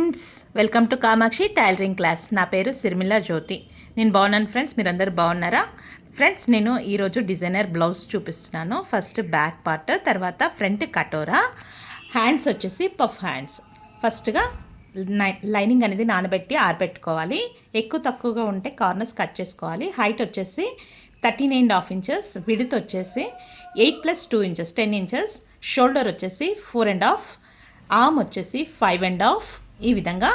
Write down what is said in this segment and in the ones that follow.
Friends, welcome to Kamakshi tailoring class. నా పేరు సిరిమిల్లా జ్యోతి. నేను బాగున్నాను ఫ్రెండ్స్. మీరందరూ బాగున్నారా ఫ్రెండ్స్? నేను ఈరోజు డిజైనర్ బ్లౌజ్ చూపిస్తున్నాను. ఫస్ట్ బ్యాక్ పార్ట్, తర్వాత ఫ్రంట్ కటోరా, హ్యాండ్స్ వచ్చేసి పఫ్ హ్యాండ్స్. ఫస్ట్గా లైనింగ్ అనేది నానబెట్టి ఆరబెట్టుకోవాలి. ఎక్కువ తక్కువగా ఉంటే కార్నర్స్ కట్ చేసుకోవాలి. హైట్ వచ్చేసి 13.5 ఇంచెస్, విడ్త్ వచ్చేసి 8 + 2 ఇంచెస్ 10 ఇంచెస్, షోల్డర్ వచ్చేసి 4.5, ఆర్మ్ వచ్చేసి 5.5. ఈ విధంగా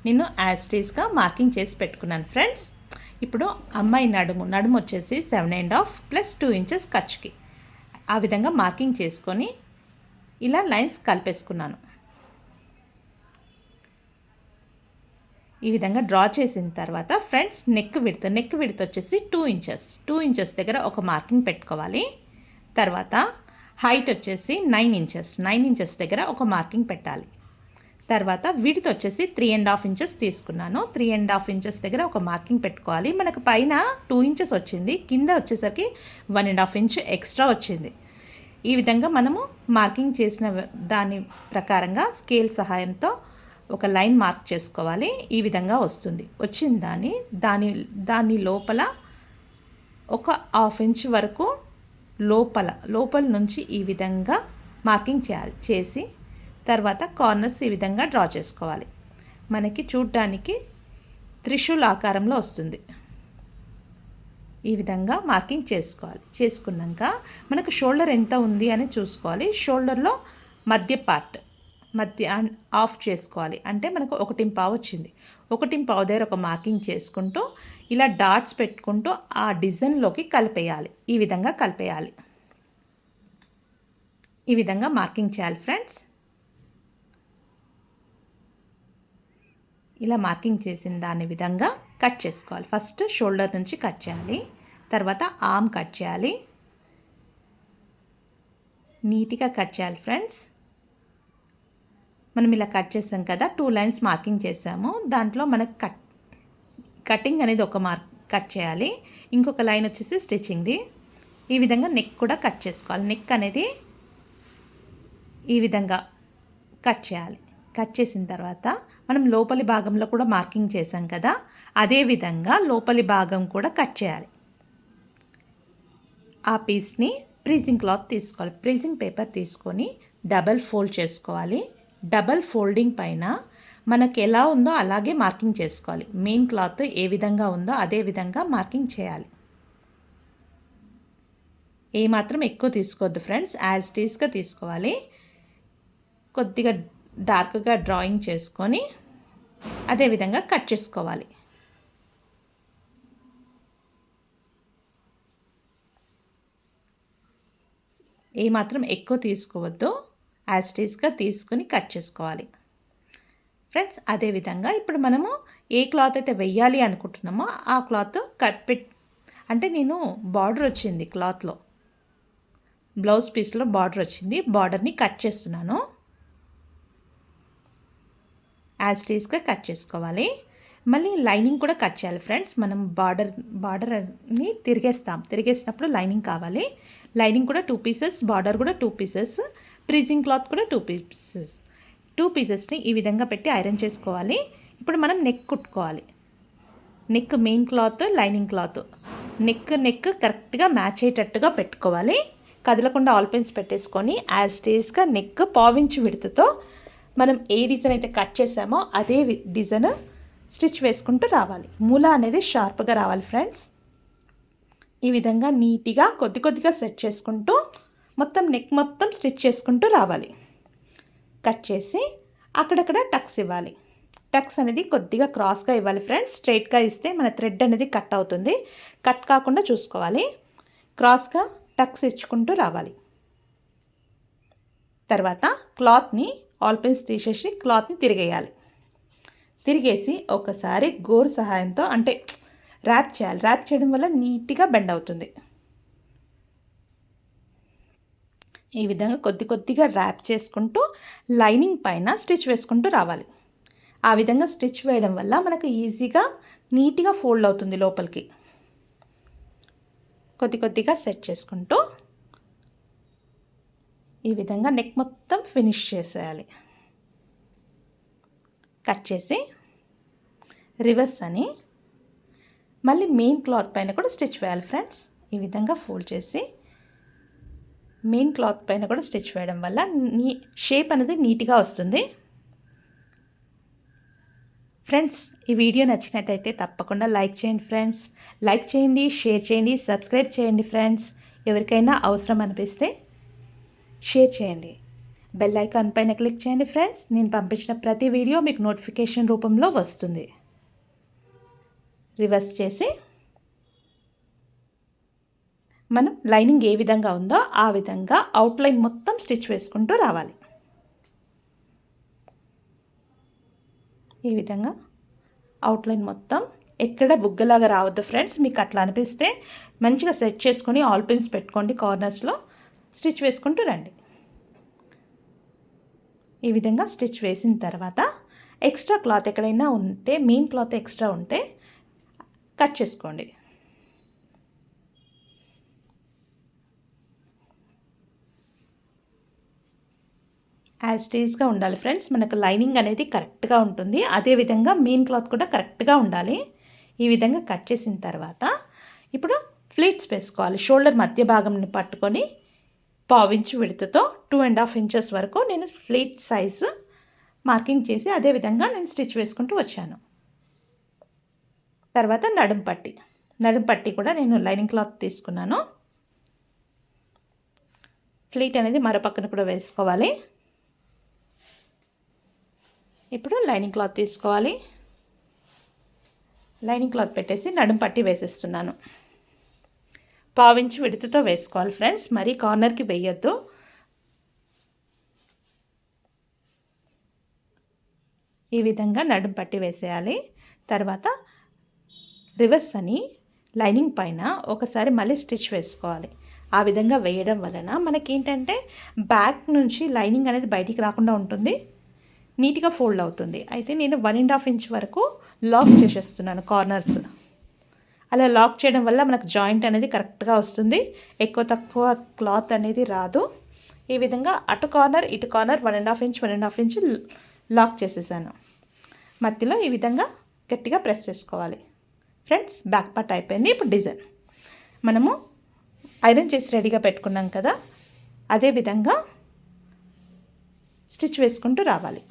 నేను యాస్టీస్గా మార్కింగ్ చేసి పెట్టుకున్నాను ఫ్రెండ్స్. ఇప్పుడు అమ్మాయి నడుము వచ్చేసి 7.5 + 2 ఇంచెస్ ఖర్చుకి ఆ విధంగా మార్కింగ్ చేసుకొని ఇలా లైన్స్ కలిపేసుకున్నాను. ఈ విధంగా డ్రా చేసిన తర్వాత ఫ్రెండ్స్ నెక్ విడ్త్ వచ్చేసి 2 ఇంచెస్ దగ్గర ఒక మార్కింగ్ పెట్టుకోవాలి. తర్వాత హైట్ వచ్చేసి 9 ఇంచెస్ దగ్గర ఒక మార్కింగ్ పెట్టాలి. తర్వాత విడ్త్ వచ్చేసి 3.5 ఇంచెస్ తీసుకున్నాను. 3.5 ఇంచెస్ దగ్గర ఒక మార్కింగ్ పెట్టుకోవాలి. మనకు పైన 2 ఇంచెస్ వచ్చింది, కింద వచ్చేసరికి 1.5 ఇంచ్ ఎక్స్ట్రా వచ్చింది. ఈ విధంగా మనము మార్కింగ్ చేసిన దాని ప్రకారంగా స్కేల్ సహాయంతో ఒక లైన్ మార్క్ చేసుకోవాలి. ఈ విధంగా వస్తుంది. వచ్చిన దాని లోపల ఒక 1/2 ఇంచ్ వరకు లోపల నుంచి ఈ విధంగా మార్కింగ్ చేసి తర్వాత కార్నర్స్ ఈ విధంగా డ్రా చేసుకోవాలి. మనకి చూడ్డానికి త్రిశూల్ ఆకారంలో వస్తుంది. ఈ విధంగా మార్కింగ్ చేసుకోవాలి. చేసుకున్నాక మనకు షోల్డర్ ఎంత ఉంది అని చూసుకోవాలి. షోల్డర్లో మధ్య ఆఫ్ చేసుకోవాలి. అంటే మనకు 1.5 వచ్చింది. 1.5 దగ్గర ఒక మార్కింగ్ చేసుకుంటూ ఇలా డాట్స్ పెట్టుకుంటూ ఆ డిజైన్లోకి కలిపేయాలి. ఈ విధంగా కలిపేయాలి. ఈ విధంగా మార్కింగ్ చేయాలి ఫ్రెండ్స్. ఇలా మార్కింగ్ చేసిన దాని విధంగా కట్ చేసుకోవాలి. ఫస్ట్ షోల్డర్ నుంచి కట్ చేయాలి. తర్వాత ఆర్మ్ కట్ చేయాలి. నీట్గా కట్ చేయాలి ఫ్రెండ్స్. మనం ఇలా కట్ చేసాం కదా, 2 లైన్స్ మార్కింగ్ చేసాము. దాంట్లో మనకు కటింగ్ అనేది ఒక కట్ చేయాలి. ఇంకొక లైన్ వచ్చేసి స్టిచ్చింగ్ది. ఈ విధంగా నెక్ కూడా కట్ చేసుకోవాలి. నెక్ అనేది ఈ విధంగా కట్ చేయాలి. కట్ చేసిన తర్వాత మనం లోపలి భాగంలో కూడా మార్కింగ్ చేసాం కదా, అదే విధంగా లోపలి భాగం కూడా కట్ చేయాలి. ఆ పీస్ని ప్రీజింగ్ క్లాత్ తీసుకోవాలి. ప్రీజింగ్ పేపర్ తీసుకొని డబల్ ఫోల్డ్ చేసుకోవాలి. డబల్ ఫోల్డింగ్ పైన మనకు ఎలా ఉందో అలాగే మార్కింగ్ చేసుకోవాలి. మెయిన్ క్లాత్ ఏ విధంగా ఉందో అదే విధంగా మార్కింగ్ చేయాలి. ఏమాత్రం ఎక్కువ తీసుకోవద్దు ఫ్రెండ్స్, యాజ్ ఇట్ ఈస్గా తీసుకోవాలి. కొద్దిగా డార్క్గా డ్రాయింగ్ చేసుకొని అదే విధంగా కట్ చేసుకోవాలి. ఏమాత్రం ఎక్కువ తీసుకోవద్దు, యాజ్ ఇట్ ఈస్గా తీసుకొని కట్ చేసుకోవాలి ఫ్రెండ్స్. అదేవిధంగా ఇప్పుడు మనము ఏ క్లాత్ అయితే వెయ్యాలి అనుకుంటున్నామో ఆ క్లాత్ అంటే నేను బార్డర్ వచ్చింది క్లాత్లో, బ్లౌజ్ పీస్లో బార్డర్ వచ్చింది. బార్డర్ని కట్ చేస్తున్నాను. యాజ్ ఇట్ ఈస్గా కట్ చేసుకోవాలి. మళ్ళీ లైనింగ్ కూడా కట్ చేయాలి ఫ్రెండ్స్. మనం బార్డర్ని తిరిగేసినప్పుడు లైనింగ్ కావాలి. లైనింగ్ కూడా 2 పీసెస్, బార్డర్ కూడా 2 పీసెస్, ప్రీజింగ్ క్లాత్ కూడా 2 పీసెస్. 2 పీసెస్ని ఈ విధంగా పెట్టి ఐరన్ చేసుకోవాలి. ఇప్పుడు మనం నెక్ కుట్టుకోవాలి. Neck main cloth, lining cloth, neck కరెక్ట్గా మ్యాచ్ అయ్యేటట్టుగా పెట్టుకోవాలి. కదలకుండా ఆల్ పిన్స్ పెట్టేసుకొని యాజ్ ఇట్ ఈస్గా నెక్ 1/4 ఇంచ్ విడ్త్తో మనం ఏ డిజైన్ అయితే కట్ చేసామో అదే డిజైన్ స్టిచ్ వేసుకుంటూ రావాలి. మూల అనేది షార్ప్గా రావాలి ఫ్రెండ్స్. ఈ విధంగా నీట్గా కొద్దిగా సెట్ చేసుకుంటూ మొత్తం నెక్ మొత్తం స్టిచ్ చేసుకుంటూ రావాలి. కట్ చేసి అక్కడక్కడ టక్స్ ఇవ్వాలి. టక్స్ అనేది కొద్దిగా క్రాస్గా ఇవ్వాలి ఫ్రెండ్స్. స్ట్రైట్గా ఇస్తే మన థ్రెడ్ అనేది కట్ అవుతుంది. కట్ కాకుండా చూసుకోవాలి. క్రాస్గా టక్స్ ఇచ్చుకుంటూ రావాలి. తర్వాత క్లాత్ని ఆల్ పిన్స్ తీసేసి క్లాత్ని తిరిగేయాలి. తిరిగేసి ఒకసారి గోరు సహాయంతో అంటే ర్యాప్ చేయాలి. ర్యాప్ చేయడం వల్ల నీట్గా బెండ్ అవుతుంది. ఈ విధంగా కొద్దిగా ర్యాప్ చేసుకుంటూ లైనింగ్ పైన స్టిచ్ వేసుకుంటూ రావాలి. ఆ విధంగా స్టిచ్ వేయడం వల్ల మనకు ఈజీగా నీట్గా ఫోల్డ్ అవుతుంది లోపలికి. కొద్దిగా సెట్ చేసుకుంటూ ఈ విధంగా నెక్ మొత్తం ఫినిష్ చేసేయాలి. కట్ చేసి రివర్స్ అని మళ్ళీ మెయిన్ క్లాత్ పైన కూడా స్టిచ్ వేయాలి ఫ్రెండ్స్. ఈ విధంగా ఫోల్డ్ చేసి మెయిన్ క్లాత్ పైన కూడా స్టిచ్ వేయడం వల్ల షేప్ అనేది నీట్గా వస్తుంది. ఫ్రెండ్స్, ఈ వీడియో నచ్చినట్టయితే తప్పకుండా లైక్ చేయండి ఫ్రెండ్స్. లైక్ చేయండి, షేర్ చేయండి, సబ్స్క్రైబ్ చేయండి ఫ్రెండ్స్. ఎవరికైనా అవసరం అనిపిస్తే షేర్ చేయండి. బెల్ ఐకాన్ పైన క్లిక్ చేయండి ఫ్రెండ్స్. నేను పంపించిన ప్రతి వీడియో మీకు నోటిఫికేషన్ రూపంలో వస్తుంది. రివర్స్ చేసి మనం లైనింగ్ ఏ విధంగా ఉందో ఆ విధంగా అవుట్లైన్ మొత్తం స్టిచ్ వేసుకుంటూ రావాలి. ఈ విధంగా అవుట్లైన్ మొత్తం ఎక్కడ బుగ్గలాగా రావద్దు ఫ్రెండ్స్. మీకు అట్లా అనిపిస్తే మంచిగా సెట్ చేసుకొని ఆల్ పిన్స్ పెట్టుకోండి. కార్నర్స్లో స్టిచ్ వేసుకుంటూ రండి. ఈ విధంగా స్టిచ్ వేసిన తర్వాత ఎక్స్ట్రా క్లాత్ ఎక్కడైనా ఉంటే, మెయిన్ క్లాత్ ఎక్స్ట్రా ఉంటే కట్ చేసుకోండి. యాజ్ టీజ్గా ఉండాలి ఫ్రెండ్స్. మనకు లైనింగ్ అనేది కరెక్ట్గా ఉంటుంది. అదేవిధంగా మెయిన్ క్లాత్ కూడా కరెక్ట్గా ఉండాలి. ఈ విధంగా కట్ చేసిన తర్వాత ఇప్పుడు ఫ్లీట్స్ వేసుకోవాలి. షోల్డర్ మధ్య భాగంని పట్టుకొని 1/2 ఇంచ్ విడ్త్తో 2.5 ఇంచెస్ వరకు నేను ఫ్లీట్ సైజు మార్కింగ్ చేసి అదేవిధంగా నేను స్టిచ్ వేసుకుంటూ వచ్చాను. తర్వాత నడుం పట్టి కూడా నేను లైనింగ్ క్లాత్ తీసుకున్నాను. ఫ్లీట్ అనేది మరో పక్కన కూడా వేసుకోవాలి. ఇప్పుడు లైనింగ్ క్లాత్ తీసుకోవాలి. లైనింగ్ క్లాత్ పెట్టేసి నడుం పట్టి వేసేస్తున్నాను. 1/2 ఇంచ్ విడ్త్తో వేసుకోవాలి ఫ్రెండ్స్. మరీ కార్నర్కి వేయొద్దు. ఈ విధంగా నడుం పట్టి వేసేయాలి. తర్వాత రివర్స్ అని లైనింగ్ పైన ఒకసారి మళ్ళీ స్టిచ్ వేసుకోవాలి. ఆ విధంగా వేయడం వలన మనకేంటంటే బ్యాక్ నుంచి లైనింగ్ అనేది బయటికి రాకుండా ఉంటుంది, నీట్గా ఫోల్డ్ అవుతుంది. అయితే నేను 1.5 ఇంచ్ వరకు లాక్ చేసేస్తున్నాను కార్నర్స్. అలా లాక్ చేయడం వల్ల మనకు జాయింట్ అనేది కరెక్ట్గా వస్తుంది. ఎక్కువ తక్కువ క్లాత్ అనేది రాదు. ఈ విధంగా అటు కార్నర్ ఇటు కార్నర్ 1.5 ఇంచ్ లాక్ చేసేసాను. మధ్యలో ఈ విధంగా గట్టిగా ప్రెస్ చేసుకోవాలి ఫ్రెండ్స్. బ్యాక్ పార్ట్ అయిపోయింది. ఇప్పుడు డిజైన్ మనము ఐరన్ చేసి రెడీగా పెట్టుకున్నాం కదా, అదేవిధంగా స్టిచ్ వేసుకుంటూ రావాలి.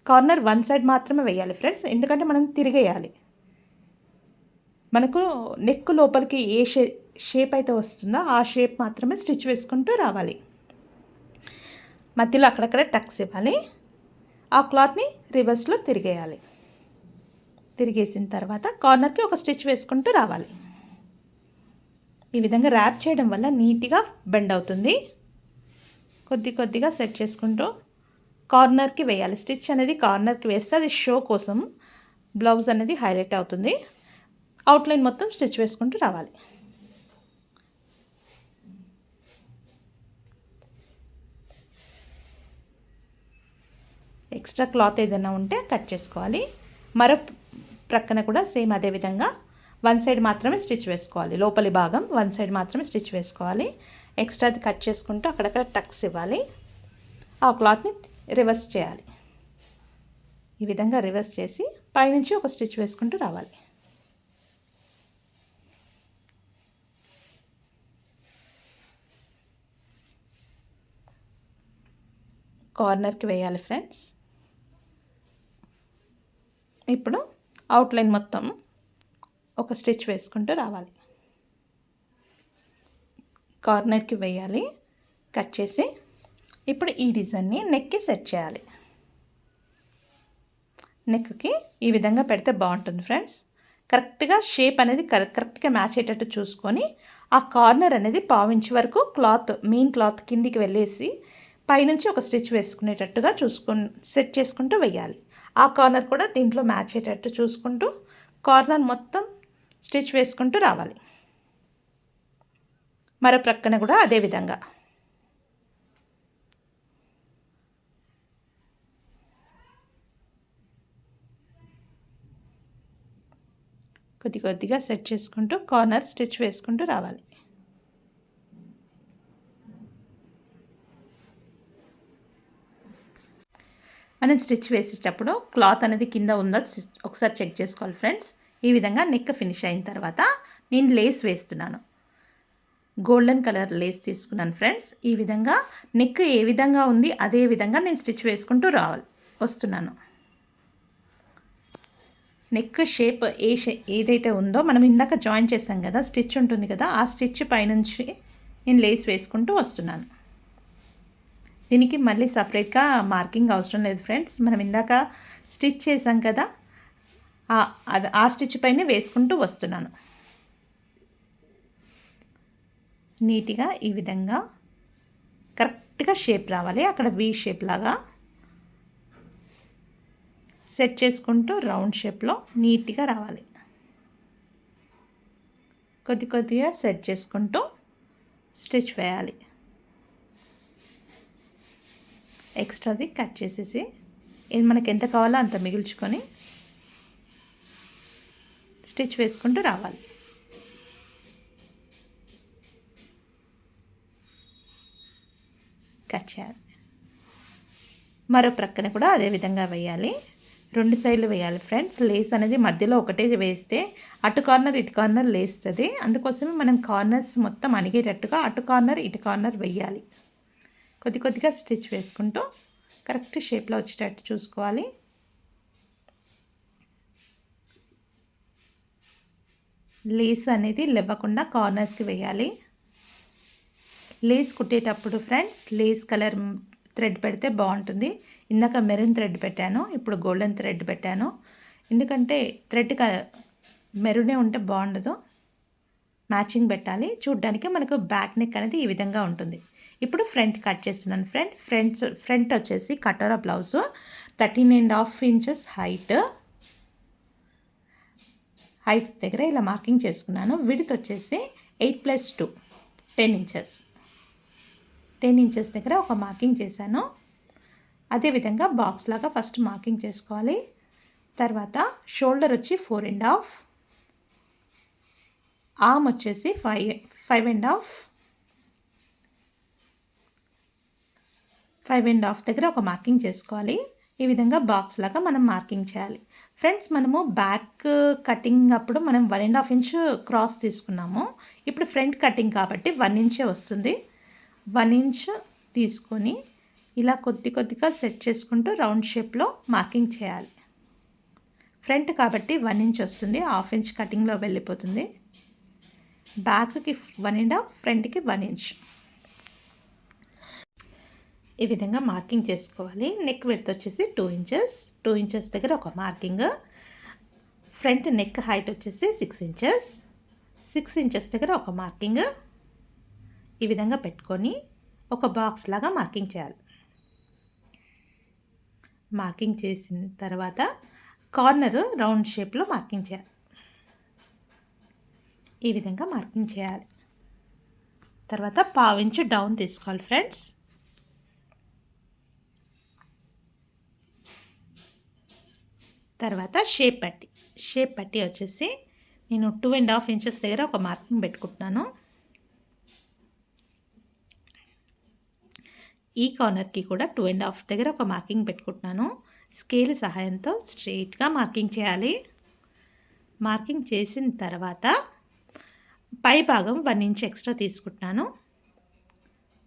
కార్నర్ 1 సైడ్ మాత్రమే వేయాలి ఫ్రెండ్స్, ఎందుకంటే మనం తిరిగేయాలి. మనకు నెక్ లోపలికి ఏ షేప్ అయితే వస్తుందో ఆ షేప్ మాత్రమే స్టిచ్ వేసుకుంటూ రావాలి. మధ్యలో అక్కడక్కడ టక్స్ ఇవ్వాలి. ఆ క్లాత్ని రివర్స్లో తిరిగేయాలి. తిరిగేసిన తర్వాత కార్నర్కి ఒక స్టిచ్ వేసుకుంటూ రావాలి. ఈ విధంగా ర్యాప్ చేయడం వల్ల నీట్గా బెండ్ అవుతుంది. కొద్దిగా సెట్ చేసుకుంటూ కార్నర్కి వేయాలి. స్టిచ్ అనేది కార్నర్కి వేస్తే అది షో కోసం బ్లౌజ్ అనేది హైలైట్ అవుతుంది. అవుట్లైన్ మొత్తం స్టిచ్ వేసుకుంటూ రావాలి. ఎక్స్ట్రా క్లాత్ ఏదైనా ఉంటే కట్ చేసుకోవాలి. మరో ప్రక్కన కూడా సేమ్ అదే విధంగా 1 సైడ్ మాత్రమే స్టిచ్ వేసుకోవాలి. లోపలి భాగం 1 సైడ్ మాత్రమే స్టిచ్ వేసుకోవాలి. ఎక్స్ట్రాది కట్ చేసుకుంటూ అక్కడక్కడ టక్స్ ఇవ్వాలి. ఆ క్లాత్ని రివర్స్ చేయాలి. ఈ విధంగా రివర్స్ చేసి పైనుంచి ఒక స్టిచ్ వేసుకుంటూ రావాలి. కార్నర్కి వేయాలి ఫ్రెండ్స్. ఇప్పుడు అవుట్లైన్ మొత్తం ఒక స్టిచ్ వేసుకుంటూ రావాలి. కార్నర్కి వేయాలి, కట్ చేసి ఇప్పుడు ఈ డిజైన్ని నెక్కి సెట్ చేయాలి. నెక్కి ఈ విధంగా పెడితే బాగుంటుంది ఫ్రెండ్స్. కరెక్ట్గా షేప్ అనేది కరెక్ట్గా మ్యాచ్ అయ్యేటట్టు చూసుకొని ఆ కార్నర్ అనేది 1/2 ఇంచ్ వరకు మెయిన్ క్లాత్ కిందికి వెళ్ళేసి పైనుంచి ఒక స్టిచ్ వేసుకునేటట్టుగా సెట్ చేసుకుంటూ వేయాలి. ఆ కార్నర్ కూడా దీంట్లో మ్యాచ్ అయ్యేటట్టు చూసుకుంటూ కార్నర్ మొత్తం స్టిచ్ వేసుకుంటూ రావాలి. మరో ప్రక్కన కూడా అదే విధంగా కొద్దిగా సెట్ చేసుకుంటూ కార్నర్ స్టిచ్ వేసుకుంటూ రావాలి. మనం స్టిచ్ వేసేటప్పుడు క్లాత్ అనేది కింద ఉందో ఒకసారి చెక్ చేసుకోవాలి ఫ్రెండ్స్. ఈ విధంగా నెక్ ఫినిష్ అయిన తర్వాత నేను లేస్ వేస్తున్నాను. గోల్డెన్ కలర్ లేస్ తీసుకున్నాను ఫ్రెండ్స్. ఈ విధంగా నెక్ ఏ విధంగా ఉంది అదే విధంగా నేను స్టిచ్ వేసుకుంటూ వస్తున్నాను. నెక్ షేప్ ఏదైతే ఉందో మనం ఇందాక జాయిన్ చేసాం కదా, స్టిచ్ ఉంటుంది కదా, ఆ స్టిచ్ పైనుంచి నేను లేస్ వేసుకుంటూ వస్తున్నాను. దీనికి మళ్ళీ సపరేట్గా మార్కింగ్ అవసరం లేదు ఫ్రెండ్స్. మనం ఇందాక స్టిచ్ చేసాం కదా, ఆ స్టిచ్ పైన వేసుకుంటూ వస్తున్నాను. నీట్గా ఈ విధంగా కరెక్ట్గా షేప్ రావాలి. అక్కడ వీ షేప్ లాగా సెట్ చేసుకుంటూ రౌండ్ షేప్లో నీట్గా రావాలి. కొద్దిగా సెట్ చేసుకుంటూ స్టిచ్ వేయాలి. ఎక్స్ట్రాది కట్ చేసేసి మనకి ఎంత కావాలో అంత మిగిల్చుకొని స్టిచ్ వేసుకుంటూ రావాలి. కట్ చేయాలి. మరో ప్రక్కన కూడా అదే విధంగా వేయాలి. 2 సైడ్లు వేయాలి ఫ్రెండ్స్. లేస్ అనేది మధ్యలో ఒకటే వేస్తే అటు కార్నర్ ఇటు కార్నర్ లేస్తుంది. అందుకోసమే మనం కార్నర్స్ మొత్తం అణిగేటట్టుగా అటు కార్నర్ ఇటు కార్నర్ వేయాలి. కొద్దిగా స్టిచ్ వేసుకుంటూ కరెక్ట్ షేప్లో వచ్చేటట్టు చూసుకోవాలి. లేస్ అనేది లేవకుండా కార్నర్స్కి వేయాలి. లేస్ కుట్టేటప్పుడు ఫ్రెండ్స్ లేస్ కలర్ థ్రెడ్ పెడితే బాగుంటుంది. ఇందాక మెరూన్ థ్రెడ్ పెట్టాను, ఇప్పుడు గోల్డెన్ థ్రెడ్ పెట్టాను. ఎందుకంటే థ్రెడ్ మెరూనే ఉంటే బాగుండదు, మ్యాచింగ్ పెట్టాలి. చూడ్డానికి మనకు బ్యాక్ నెక్ అనేది ఈ విధంగా ఉంటుంది. ఇప్పుడు ఫ్రంట్ కట్ చేస్తున్నాను ఫ్రంట్ వచ్చేసి కటోరా బ్లౌజు 13.5 ఇంచెస్ హైట్ దగ్గర ఇలా మార్కింగ్ చేసుకున్నాను. విడ్త్ వచ్చేసి 8+2 10 ఇంచెస్. 10 ఇంచెస్ దగ్గర ఒక మార్కింగ్ చేశాను. అదేవిధంగా బాక్స్ లాగా ఫస్ట్ మార్కింగ్ చేసుకోవాలి. తర్వాత షోల్డర్ వచ్చి 4.5, ఆర్మ్ వచ్చేసి 5.5 దగ్గర ఒక మార్కింగ్ చేసుకోవాలి. ఈ విధంగా బాక్స్ లాగా మనం మార్కింగ్ చేయాలి. ఫ్రెండ్స్ మనము బ్యాక్ కటింగ్ అప్పుడు మనం 1.5 ఇంచ్ క్రాస్ తీసుకున్నాము. ఇప్పుడు ఫ్రంట్ కటింగ్ కాబట్టి 1 ఇంచే వస్తుంది. 1 ఇంచ్ తీసుకొని ఇలా కొద్దిగా సెట్ చేసుకుంటూ రౌండ్ షేప్లో మార్కింగ్ చేయాలి. ఫ్రంట్ కాబట్టి 1 ఇంచ్ వస్తుంది, 1/2 ఇంచ్ కటింగ్లో వెళ్ళిపోతుంది. బ్యాక్కి 1.5, ఫ్రంట్కి 1 ఇంచ్. ఈ విధంగా మార్కింగ్ చేసుకోవాలి. నెక్ విడ్త్ వచ్చేసి 2 ఇంచెస్. 2 ఇంచెస్ దగ్గర ఒక మార్కింగ్. ఫ్రంట్ నెక్ హైట్ వచ్చేసి 6 ఇంచెస్. 6 ఇంచెస్ దగ్గర ఒక మార్కింగ్. ఈ విధంగా పెట్టుకొని ఒక బాక్స్ లాగా మార్కింగ్ చేయాలి. మార్కింగ్ చేసిన తర్వాత కార్నర్ రౌండ్ షేప్లో మార్కింగ్ చేయాలి. ఈ విధంగా మార్కింగ్ చేయాలి. తర్వాత 1/2 ఇంచ్ డౌన్ తీసుకోవాలి ఫ్రెండ్స్. తర్వాత షేప్ పట్టి వచ్చేసి నేను 2.5 ఇంచెస్ దగ్గర ఒక మార్కింగ్ పెట్టుకుంటున్నాను. ఈ కార్నర్కి కూడా 2.5 దగ్గర ఒక మార్కింగ్ పెట్టుకుంటున్నాను. స్కేల్ సహాయంతో స్ట్రెయిట్గా మార్కింగ్ చేయాలి. మార్కింగ్ చేసిన తర్వాత పై భాగం 1 ఇంచ్ ఎక్స్ట్రా తీసుకుంటున్నాను.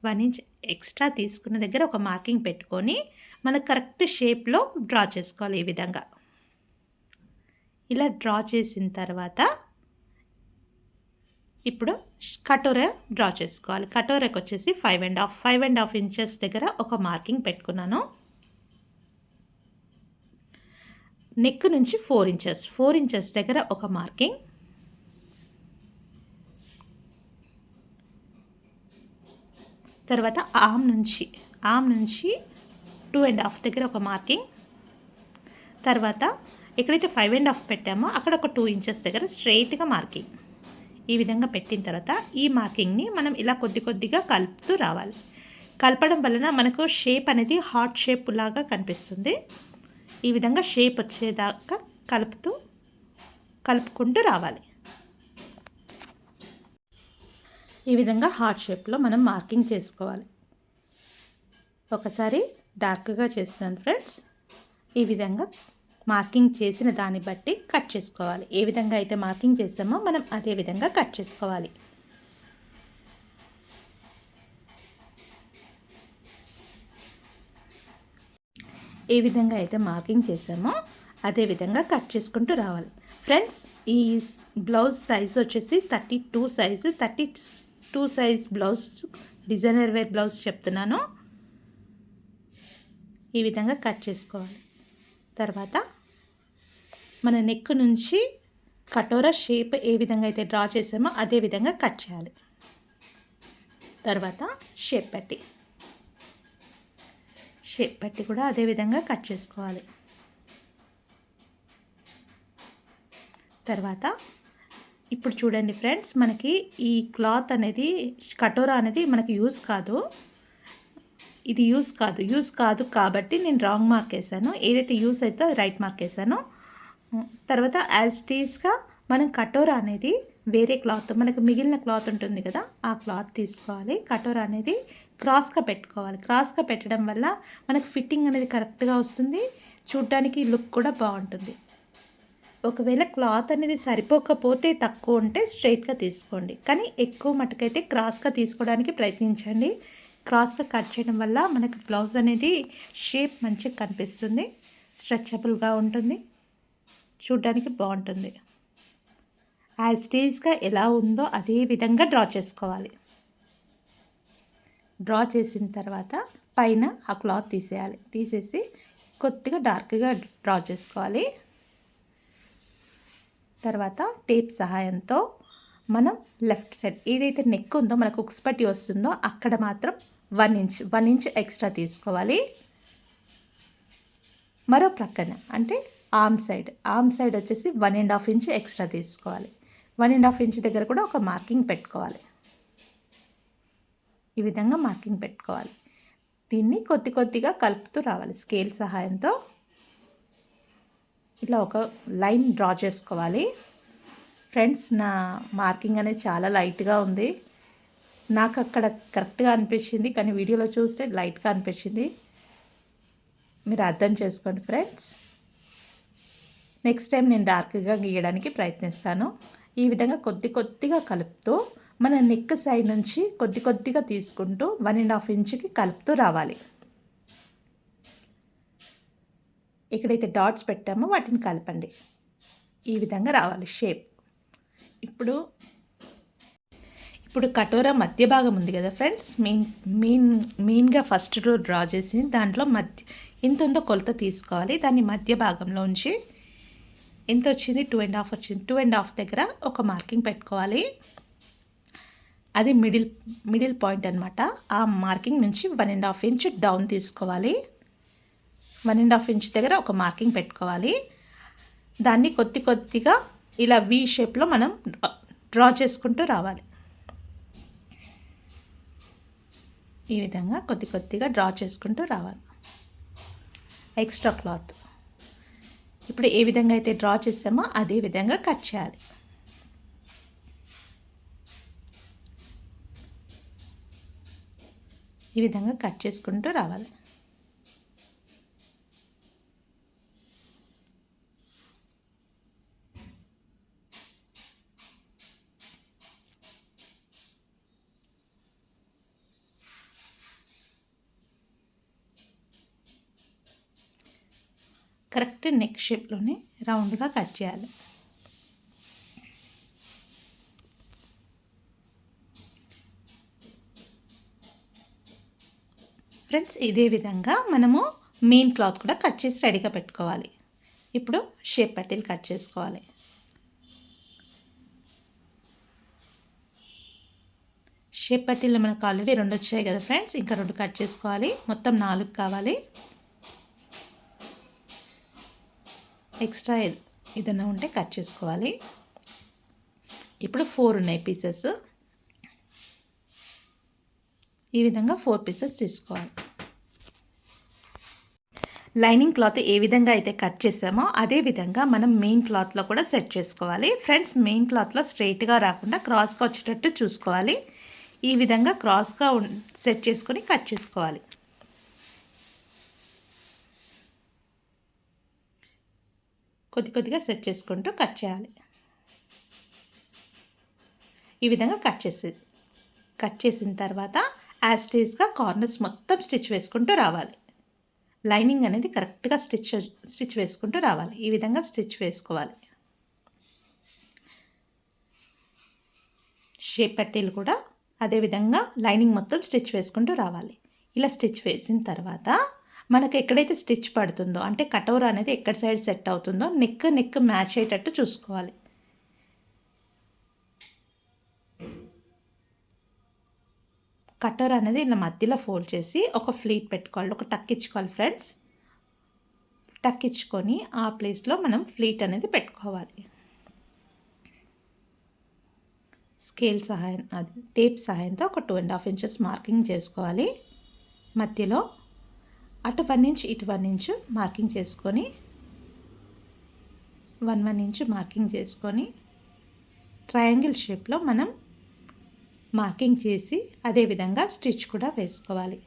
1 ఇంచ్ ఎక్స్ట్రా తీసుకున్న దగ్గర ఒక మార్కింగ్ పెట్టుకొని మనకు కరెక్ట్ షేప్లో డ్రా చేసుకోవాలి. ఈ విధంగా ఇలా డ్రా చేసిన తర్వాత ఇప్పుడు కటోరా డ్రా చేసుకోవాలి. కటోరాకి వచ్చేసి 5.5 ఇంచెస్ దగ్గర ఒక మార్కింగ్ పెట్టుకున్నాను. నెక్ నుంచి 4 ఇంచెస్ దగ్గర ఒక మార్కింగ్. తర్వాత ఆర్మ్ నుంచి 2.5 దగ్గర ఒక మార్కింగ్. తర్వాత ఎక్కడైతే 5.5 పెట్టామో అక్కడ ఒక 2 ఇంచెస్ దగ్గర స్ట్రెయిట్గా మార్కింగ్. ఈ విధంగా పెట్టిన తర్వాత ఈ మార్కింగ్ని మనం ఇలా కొద్దిగా కలుపుతూ రావాలి. కలపడం వలన మనకు షేప్ అనేది హార్ట్ షేప్ లాగా కనిపిస్తుంది. ఈ విధంగా షేప్ వచ్చేదాకా కలుపుకుంటూ రావాలి. ఈ విధంగా హార్ట్ షేప్లో మనం మార్కింగ్ చేసుకోవాలి. ఒకసారి డార్క్గా చేస్తున్నాను ఫ్రెండ్స్. ఈ విధంగా మార్కింగ్ చేసిన దాన్ని బట్టి కట్ చేసుకోవాలి. ఏ విధంగా అయితే మార్కింగ్ చేసామో మనం అదే విధంగా కట్ చేసుకోవాలి. ఏ విధంగా అయితే మార్కింగ్ చేసామో అదే విధంగా కట్ చేసుకుంటూ రావాలి. ఫ్రెండ్స్, ఈ బ్లౌజ్ సైజ్ వచ్చేసి 32 size. 32 size blouse, designer wear blouse చెప్తున్నాను. ఈ విధంగా కట్ చేసుకోవాలి. తర్వాత మన నెక్ నుంచి కటోరా షేప్ ఏ విధంగా అయితే డ్రా చేసామో అదే విధంగా కట్ చేయాలి. తర్వాత షేప్ పట్టి కూడా అదే విధంగా కట్ చేసుకోవాలి. తర్వాత ఇప్పుడు చూడండి ఫ్రెండ్స్, మనకి ఈ క్లాత్ అనేది, కటోరా అనేది మనకి యూజ్ కాదు కాబట్టి నేను రాంగ్ మార్క్ వేసాను. ఏదైతే యూజ్ అయితే రైట్ మార్క్ వేసానో. తర్వాత యాజ్ టీస్గా మనం కటోరా అనేది వేరే క్లాత్, మనకు మిగిలిన క్లాత్ ఉంటుంది కదా, ఆ క్లాత్ తీసుకోవాలి. కటోరా అనేది క్రాస్గా పెట్టుకోవాలి. క్రాస్గా పెట్టడం వల్ల మనకు ఫిట్టింగ్ అనేది కరెక్ట్గా వస్తుంది, చూడ్డానికి లుక్ కూడా బాగుంటుంది. ఒకవేళ క్లాత్ అనేది సరిపోకపోతే, తక్కువ ఉంటే స్ట్రైట్గా తీసుకోండి, కానీ ఎక్కువ మటుకైతే క్రాస్గా తీసుకోవడానికి ప్రయత్నించండి. క్రాస్గా కట్ చేయడం వల్ల మనకు బ్లౌజ్ అనేది షేప్ మంచిగా కనిపిస్తుంది, స్ట్రెచబుల్గా ఉంటుంది, చూడ్డానికి బాగుంటుంది. యాజ్ టీజ్గా ఎలా ఉందో అదే విధంగా డ్రా చేసుకోవాలి. డ్రా చేసిన తర్వాత పైన ఆ క్లాత్ తీసేసి కొద్దిగా డార్క్గా డ్రా చేసుకోవాలి. తర్వాత టేప్ సహాయంతో మనం లెఫ్ట్ సైడ్ ఏదైతే నెక్ ఉందో, మనకు ఉక్స్ పట్టి వస్తుందో అక్కడ మాత్రం 1 ఇంచ్ ఎక్స్ట్రా తీసుకోవాలి. మరో ప్రక్కన అంటే ఆర్మ్ సైడ్ వచ్చేసి 1.5 ఇంచ్ ఎక్స్ట్రా తీసుకోవాలి. 1.5 ఇంచ్ దగ్గర కూడా ఒక మార్కింగ్ పెట్టుకోవాలి. ఈ విధంగా మార్కింగ్ పెట్టుకోవాలి. దీన్ని కొద్దిగా కలుపుతూ రావాలి. స్కేల్ సహాయంతో ఇట్లా ఒక లైన్ డ్రా చేసుకోవాలి. ఫ్రెండ్స్, నా మార్కింగ్ అనేది చాలా లైట్గా ఉంది. నాకు అక్కడ కరెక్ట్గా అనిపించింది, కానీ వీడియోలో చూస్తే లైట్గా అనిపించింది. మీరు అర్థం చేసుకోండి ఫ్రెండ్స్. నెక్స్ట్ టైం నేను డార్క్గా గీయడానికి ప్రయత్నిస్తాను. ఈ విధంగా కొద్దిగా కలుపుతూ మన నెక్ సైడ్ నుంచి కొద్దిగా తీసుకుంటూ 1.5 ఇంచుకి కలుపుతూ రావాలి. ఎక్కడైతే డాట్స్ పెట్టామో వాటిని కలపండి. ఈ విధంగా రావాలి షేప్. ఇప్పుడు కటోరా మధ్య భాగం ఉంది కదా ఫ్రెండ్స్, మెయిన్గా ఫస్ట్ రో డ్రా చేసి దాంట్లో ఎంత ఉందో కొలత తీసుకోవాలి. దాన్ని మధ్య భాగంలో ఉంచి ఎంత వచ్చింది, 2.5 వచ్చింది. 2.5 దగ్గర ఒక మార్కింగ్ పెట్టుకోవాలి. అది మిడిల్ పాయింట్ అనమాట. ఆ మార్కింగ్ నుంచి 1.5 ఇంచ్ డౌన్ తీసుకోవాలి. 1.5 ఇంచ్ దగ్గర ఒక మార్కింగ్ పెట్టుకోవాలి. దాన్ని కొద్దిగా ఇలా వి షేప్లో మనం డ్రా చేసుకుంటూ రావాలి. ఈ విధంగా కొద్దిగా డ్రా చేసుకుంటూ రావాలి. ఎక్స్ట్రా క్లాత్ ఇప్పుడు ఏ విధంగా అయితే డ్రా చేసామో అదే విధంగా కట్ చేయాలి. ఈ విధంగా కట్ చేసుకుంటూ రావాలి. కరెక్ట్ నెక్ షేప్లోనే రౌండ్గా కట్ చేయాలి. ఫ్రెండ్స్, ఇదే విధంగా మనము మెయిన్ క్లాత్ కూడా కట్ చేసి రెడీగా పెట్టుకోవాలి. ఇప్పుడు షేప్ పట్టీలు కట్ చేసుకోవాలి. షేప్ పట్టీలు మనకు ఆల్రెడీ 2 వచ్చాయి కదా ఫ్రెండ్స్, ఇంకా 2 కట్ చేసుకోవాలి. మొత్తం 4 కావాలి. ఎక్స్ట్రా ఏదైనా ఉంటే కట్ చేసుకోవాలి. ఇప్పుడు 4 ఉన్నాయి పీసెస్. ఈ విధంగా 4 పీసెస్ తీసుకోవాలి. లైనింగ్ క్లాత్ ఏ విధంగా అయితే కట్ చేసామో అదే విధంగా మనం మెయిన్ క్లాత్లో కూడా సెట్ చేసుకోవాలి. ఫ్రెండ్స్, మెయిన్ క్లాత్లో స్ట్రైట్గా రాకుండా క్రాస్గా వచ్చేటట్టు చూసుకోవాలి. ఈ విధంగా క్రాస్గా సెట్ చేసుకొని కట్ చేసుకోవాలి. కొద్ది కొద్దిగా సెట్ చేసుకుంటూ కట్ చేయాలి. ఈ విధంగా కట్ చేసిన తర్వాత యాజ్ టీజ్గా కార్నర్స్ మొత్తం స్టిచ్ వేసుకుంటూ రావాలి. లైనింగ్ అనేది కరెక్ట్గా స్టిచ్ వేసుకుంటూ రావాలి. ఈ విధంగా స్టిచ్ వేసుకోవాలి. షేప్ పట్టీలు కూడా అదేవిధంగా లైనింగ్ మొత్తం స్టిచ్ వేసుకుంటూ రావాలి. ఇలా స్టిచ్ వేసిన తర్వాత మనకు ఎక్కడైతే స్టిచ్ పడుతుందో అంటే కటోరా అనేది ఎక్కడ సైడ్ సెట్ అవుతుందో నెక్ మ్యాచ్ అయ్యేటట్టు చూసుకోవాలి. కటోరా అనేది ఇలా మధ్యలో ఫోల్డ్ చేసి ఒక ఫ్లీట్ పెట్టుకోవాలి, ఒక టక్ ఇచ్చుకోవాలి ఫ్రెండ్స్. టక్ ఇచ్చుకొని ఆ ప్లేస్లో మనం ఫ్లీట్ అనేది పెట్టుకోవాలి. స్కేల్ సహాయం అది టేప్ సహాయంతో ఒక 2.5 ఇంచెస్ మార్కింగ్ చేసుకోవాలి. మధ్యలో అటు 1 ఇంచ్ ఇటు 1 ఇంచ్ మార్కింగ్ చేసుకొని 1 ఇంచ్ మార్కింగ్ చేసుకొని ట్రయాంగిల్ షేప్లో మనం మార్కింగ్ చేసి అదేవిధంగా స్టిచ్ కూడా వేసుకోవాలి.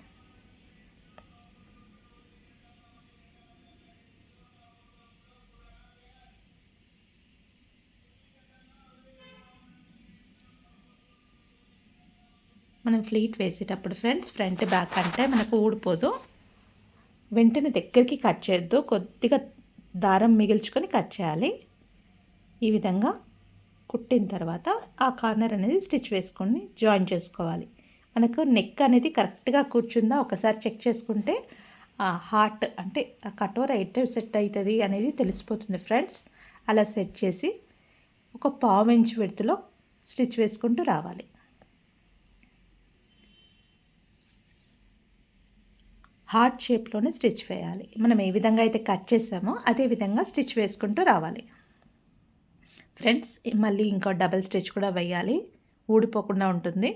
మనం ఫ్లీట్ వేసేటప్పుడు ఫ్రెండ్స్ ఫ్రంట్ బ్యాక్ అంటే మనకు ఊడిపోదు. వెంటనే దగ్గరికి కట్ చేయొద్దు, కొద్దిగా దారం మిగిల్చుకొని కట్ చేయాలి. ఈ విధంగా కుట్టిన తర్వాత ఆ కార్నర్ అనేది స్టిచ్ వేసుకొని జాయిన్ చేసుకోవాలి. మనకు నెక్ అనేది కరెక్ట్గా కూర్చుందా ఒకసారి చెక్ చేసుకుంటే ఆ హార్ట్ అంటే ఆ కటోరా ఎటు సెట్ అవుతుంది అనేది తెలిసిపోతుంది ఫ్రెండ్స్. అలా సెట్ చేసి ఒక 1/2 ఇంచ్ విడ్త్లో స్టిచ్ వేసుకుంటూ రావాలి. హార్ట్ షేప్లోనే స్టిచ్ వేయాలి. మనం ఏ విధంగా అయితే కట్ చేసామో అదే విధంగా స్టిచ్ వేసుకుంటూ రావాలి ఫ్రెండ్స్. మళ్ళీ ఇంకో డబల్ స్టిచ్ కూడా వేయాలి, ఊడిపోకుండా ఉంటుంది.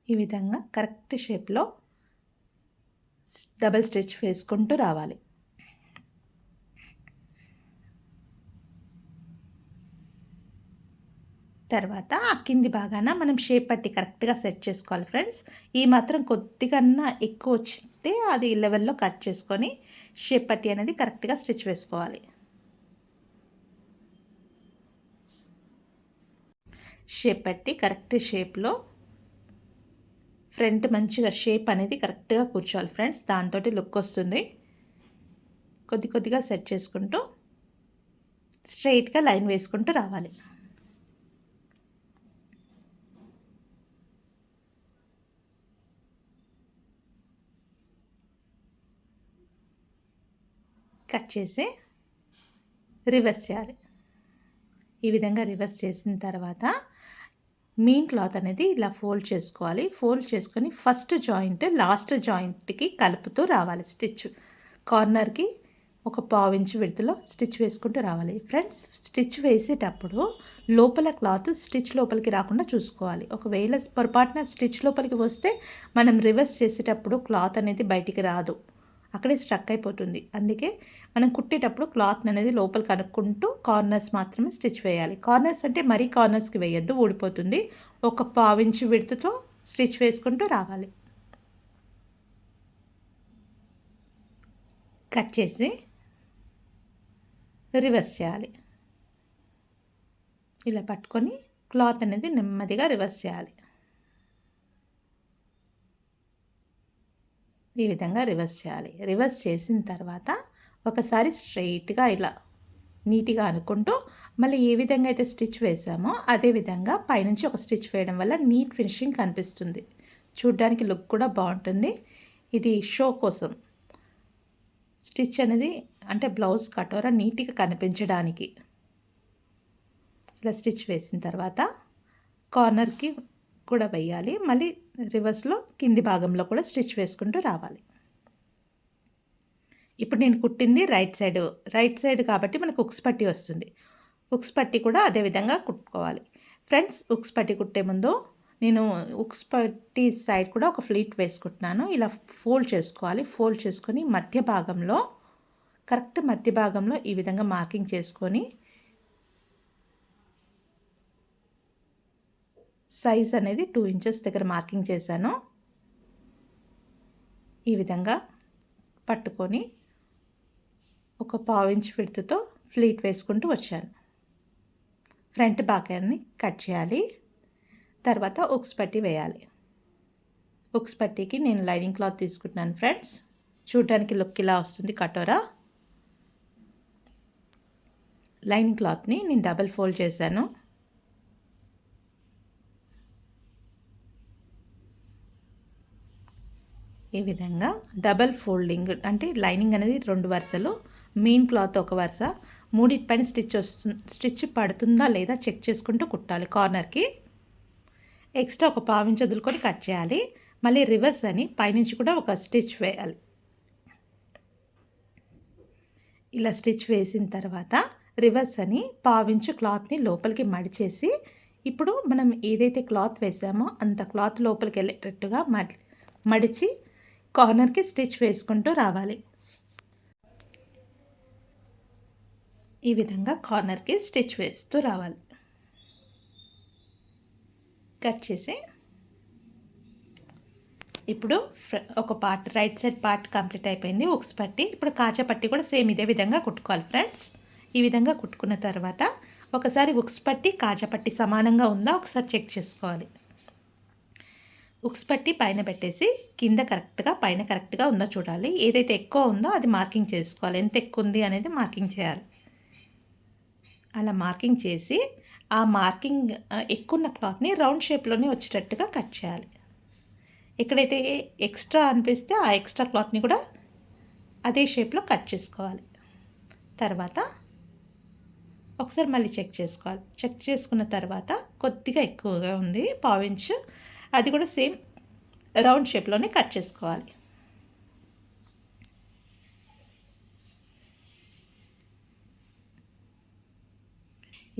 ఈ విధంగా కరెక్ట్ షేప్లో డబల్ స్టిచ్ వేసుకుంటూ రావాలి. తర్వాత ఆ కింది భాగాన మనం షేప్ పట్టి కరెక్ట్గా సెట్ చేసుకోవాలి ఫ్రెండ్స్. ఈ మాత్రం కొద్దిగా ఎక్కువ వచ్చితే అది లెవెల్లో కట్ చేసుకొని షేప్ పట్టి అనేది కరెక్ట్గా స్టిచ్ వేసుకోవాలి. షేప్ పట్టి కరెక్ట్ షేప్లో ఫ్రంట్ మంచిగా షేప్ అనేది కరెక్ట్గా కూర్చోవాలి ఫ్రెండ్స్. దాంతో లుక్ వస్తుంది. కొద్దిగా సెట్ చేసుకుంటూ స్ట్రైట్గా లైన్ వేసుకుంటూ రావాలి. కట్ చేసి రివర్స్ చేయాలి. ఈ విధంగా రివర్స్ చేసిన తర్వాత మెయిన్ క్లాత్ అనేది ఇలా ఫోల్డ్ చేసుకోవాలి. ఫోల్డ్ చేసుకొని ఫస్ట్ జాయింట్ లాస్ట్ జాయింట్కి కలుపుతూ రావాలి. స్టిచ్ కార్నర్కి ఒక 1/2 ఇంచ్ విడ్త్లో స్టిచ్ వేసుకుంటూ రావాలి ఫ్రెండ్స్. స్టిచ్ వేసేటప్పుడు లోపల క్లాత్ స్టిచ్ లోపలికి రాకుండా చూసుకోవాలి. ఒకవేళ పొరపాటున స్టిచ్ లోపలికి వస్తే మనం రివర్స్ చేసేటప్పుడు క్లాత్ అనేది బయటికి రాదు, అక్కడే స్ట్రక్ అయిపోతుంది. అందుకే మనం కుట్టేటప్పుడు క్లాత్ అనేది లోపలికి కనుక్కుంటూ కార్నర్స్ మాత్రమే స్టిచ్ వేయాలి. కార్నర్స్ అంటే మరీ కార్నర్స్కి వేయద్దు, ఊడిపోతుంది. ఒక 1/2 ఇంచ్ విడ్త్తో స్టిచ్ వేసుకుంటూ రావాలి. కట్ చేసి రివర్స్ చేయాలి. ఇలా పట్టుకొని క్లాత్ అనేది నెమ్మదిగా రివర్స్ చేయాలి. ఈ విధంగా రివర్స్ చేయాలి. రివర్స్ చేసిన తర్వాత ఒకసారి స్ట్రైట్గా ఇలా నీట్గా అనుకుంటూ మళ్ళీ ఏ విధంగా అయితే స్టిచ్ వేసామో అదే విధంగా పైనుంచి ఒక స్టిచ్ వేయడం వల్ల నీట్ ఫినిషింగ్ కనిపిస్తుంది. చూడ్డానికి లుక్ కూడా బాగుంటుంది. ఇది షో కోసం స్టిచ్ అనేది అంటే బ్లౌజ్ కటోరా నీట్గా కనిపించడానికి ఇలా స్టిచ్ వేసిన తర్వాత కార్నర్కి కూడా వేయాలి. మళ్ళీ రివర్స్లో కింది భాగంలో కూడా స్టిచ్ వేసుకుంటూ రావాలి. ఇప్పుడు నేను కుట్టింది రైట్ సైడ్ కాబట్టి మనకు ఉక్స్ పట్టి వస్తుంది. ఉక్స్ పట్టి కూడా అదే విధంగా కుట్టుకోవాలి ఫ్రెండ్స్. ఉక్స్ పట్టి కుట్టే ముందు నేను ఉక్స్ పట్టి సైడ్ కూడా ఒక ఫ్లీట్ వేసుకుంటున్నాను. ఇలా ఫోల్డ్ చేసుకోవాలి. ఫోల్డ్ చేసుకొని కరెక్ట్ మధ్య భాగంలో ఈ విధంగా మార్కింగ్ చేసుకొని సైజ్ అనేది 2 ఇంచెస్ దగ్గర మార్కింగ్ చేశాను. ఈ విధంగా పట్టుకొని ఒక పావు ఇంచ్ విడ్త్తో ఫ్లీట్ వేసుకుంటూ వచ్చాను. ఫ్రంట్ భాగాన్ని కట్ చేయాలి. తర్వాత ఉక్స్ పట్టీ వేయాలి. ఉక్స్ పట్టీకి నేను లైనింగ్ క్లాత్ తీసుకుంటున్నాను ఫ్రెండ్స్. చూడడానికి లుక్ ఇలా వస్తుంది కటోరా. లైనింగ్ క్లాత్ని నేను డబల్ ఫోల్డ్ చేశాను. ఈ విధంగా డబల్ ఫోల్డింగ్ అంటే లైనింగ్ అనేది 2 వరుసలు, మెయిన్ క్లాత్ ఒక వరుస, మూడిటిపైన స్టిచ్ పడుతుందా లేదా చెక్ చేసుకుంటూ కుట్టాలి. కార్నర్కి ఎక్స్ట్రా ఒక పావు ఇంచ్ వదులుకొని కట్ చేయాలి. మళ్ళీ రివర్స్ అని పైనుంచి కూడా ఒక స్టిచ్ వేయాలి. ఇలా స్టిచ్ వేసిన తర్వాత రివర్స్ అని పావించు క్లాత్ని లోపలికి మడిచేసి, ఇప్పుడు మనం ఏదైతే క్లాత్ వేసామో అంత క్లాత్ లోపలికి వెళ్ళేటట్టుగా మడిచి కార్నర్కి స్టిచ్ వేసుకుంటూ రావాలి. ఈ విధంగా కార్నర్కి స్టిచ్ వేస్తూ రావాలి. కట్ చేసి ఇప్పుడు ఒక part right side part complete అయిపోయింది. ఉక్స్ పట్టి ఇప్పుడు కాజా పట్టి కూడా సేమ్ ఇదే విధంగా కుట్టుకోవాలి ఫ్రెండ్స్. ఈ విధంగా కుట్టుకున్న తర్వాత ఒకసారి ఉక్స్ పట్టి కాజా పట్టి సమానంగా ఉందా ఒకసారి చెక్ చేసుకోవాలి. ఉక్స్ పట్టి పైన పెట్టేసి కింద కరెక్ట్గా పైన కరెక్ట్గా ఉందో చూడాలి. ఏదైతే ఎక్కువ ఉందో అది మార్కింగ్ చేసుకోవాలి. ఎంత ఎక్కువ ఉంది అనేది మార్కింగ్ చేయాలి. అలా మార్కింగ్ చేసి ఆ మార్కింగ్ ఎక్కువ ఉన్న క్లాత్ని రౌండ్ షేప్లోనే వచ్చేటట్టుగా కట్ చేయాలి. ఎక్కడైతే ఎక్స్ట్రా అనిపిస్తే ఆ ఎక్స్ట్రా క్లాత్ని కూడా అదే షేప్లో కట్ చేసుకోవాలి. తర్వాత ఒకసారి మళ్ళీ చెక్ చేసుకోవాలి. చెక్ చేసుకున్న తర్వాత కొద్దిగా ఎక్కువగా ఉంది పావించు, అది కూడా సేమ్ రౌండ్ షేప్లోనే కట్ చేసుకోవాలి.